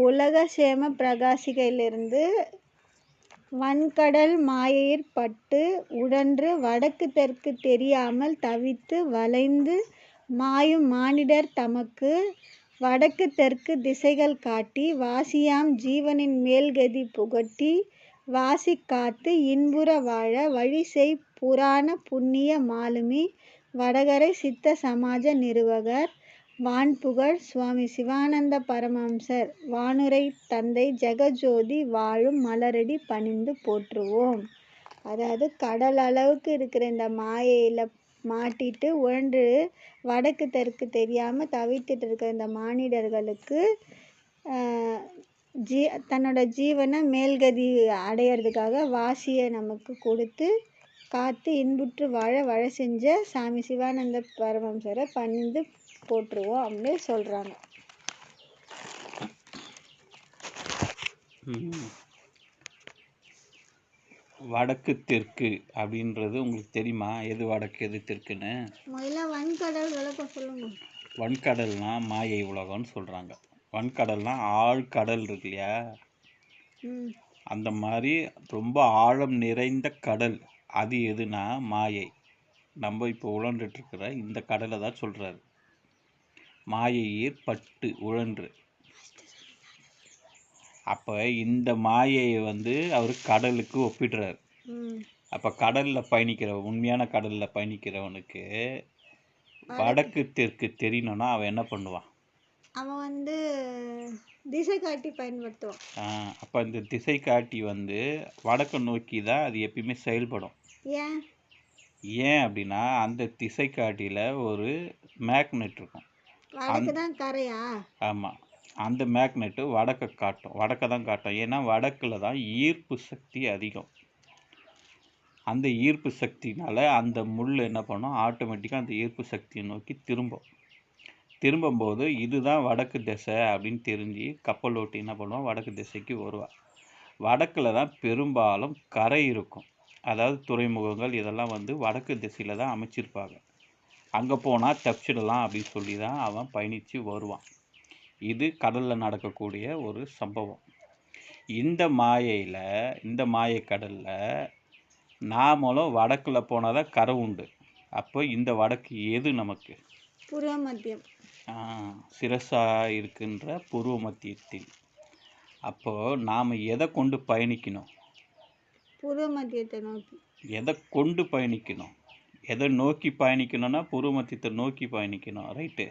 உலக சேம பிரகாசிகையிலிருந்து வன்கடல் மாயையிற் பட்டு உழன்று வடக்கு தெற்கு தெரியாமல் தவித்து வலைந்து மாயும் மானிடர் தமக்கு வடக்கு தெற்கு திசைகள் காட்டி வாசியாம் ஜீவனின் மேல்கதி புகட்டி வாசி காத்து இன்புற வாழ வழிசெய் புராண புண்ணிய மாலுமி வடகரை சித்த சமாஜ நிறுவகர் வான்புகழ் சுவாமி சிவானந்த பரமஹம்சர் வானுரை தந்தை ஜெகஜோதி வாழும் மலரடி பணிந்து போற்றுவோம். அதாவது கடல் அளவுக்கு இருக்கிற இந்த மாயையில் மாட்டிட்டு உழன்று வடக்கு தெற்கு தெரியாமல் தவித்துட்டு இருக்கிற இந்த மானிடர்களுக்கு தன்னோட ஜீவனை மேல்கதி அடையிறதுக்காக வாசியை நமக்கு கொடுத்து காத்து இன்புற்று வாழ வழ செஞ்ச சாமி சிவானந்த பரமஹம்சரை பணிந்து போற்றுவோம் அப்படின்னு சொல்கிறாங்க. வடக்கு தெற்கு அப்படின்றது உங்களுக்கு தெரியுமா? எது வடக்கு எது தெற்குன்னு முதல்ல வன்கடல் விளக்கம் சொல்லுங்க. வன்கடல்னா மாயை உலகம்னு சொல்கிறாங்க. வன்கடல்னா ஆழ்கடல் இருக்கு இல்லையா, அந்த மாதிரி ரொம்ப ஆழம் நிறைந்த கடல். அது எதுனா மாயை. நம்ம இப்போ உழன்றுட்டு இருக்கிற இந்த கடலை தான் சொல்கிறாரு. மாயையீர் பட்டு உழன்று. அப்போ இந்த மாயையை அவர் கடலுக்கு ஒப்பிடுறார். அப்போ கடலில் பயணிக்கிற உண்மையான கடலில் பயணிக்கிறவனுக்கு வடக்கு தெற்கு தெரியணும்னா அவன் என்ன பண்ணுவான்? அவன் திசை காட்டி பயன்படுத்துவான். அப்போ இந்த திசை காட்டி வடக்கு நோக்கி தான் அது எப்பயுமே செயல்படும். ஏன் அப்படின்னா அந்த திசை காட்டியில் ஒரு மேக்னெட் இருக்கும். ஆமாம், அந்த மேக்னெட்டு வடக்கை காட்டும். வடக்கை தான் காட்டும். ஏன்னா வடக்கில் தான் ஈர்ப்பு சக்தி அதிகம். அந்த ஈர்ப்பு சக்தினால் அந்த முள் என்ன பண்ணும், ஆட்டோமேட்டிக்காக அந்த ஈர்ப்பு சக்தியை நோக்கி திரும்பும்போது இதுதான் வடக்கு திசை அப்படின்னு தெரிஞ்சு கப்பல் ஓட்டி என்ன பண்ணுவான், வடக்கு திசைக்கு வருவாள். வடக்கில் தான் பெரும்பாலும் கரை இருக்கும். அதாவது துறைமுகங்கள் இதெல்லாம் வடக்கு திசையில் தான் அமைச்சிருப்பாங்க. அங்கே போனால் தப்பிச்சிடலாம் அப்படின்னு சொல்லி தான் அவன் பயணித்து வருவான். இது கடலில் நடக்கக்கூடிய ஒரு சம்பவம். இந்த மாயக்கடலில் நாமளும் வடக்கில் போனால் தான் கரை உண்டு. அப்போ இந்த வடக்கு எது நமக்கு? பூர்வ மத்தியம். சிரசாக இருக்கின்ற பூர்வ மத்தியத்தில். அப்போது நாம் எதை கொண்டு பயணிக்கணும்? பூர்வ மத்தியத்தை நோக்கி. எதை கொண்டு பயணிக்கணும்? எதை நோக்கி பயணிக்கணும்னா பூர்வ மத்தியத்தை நோக்கி பயணிக்கணும். ரைட்டு.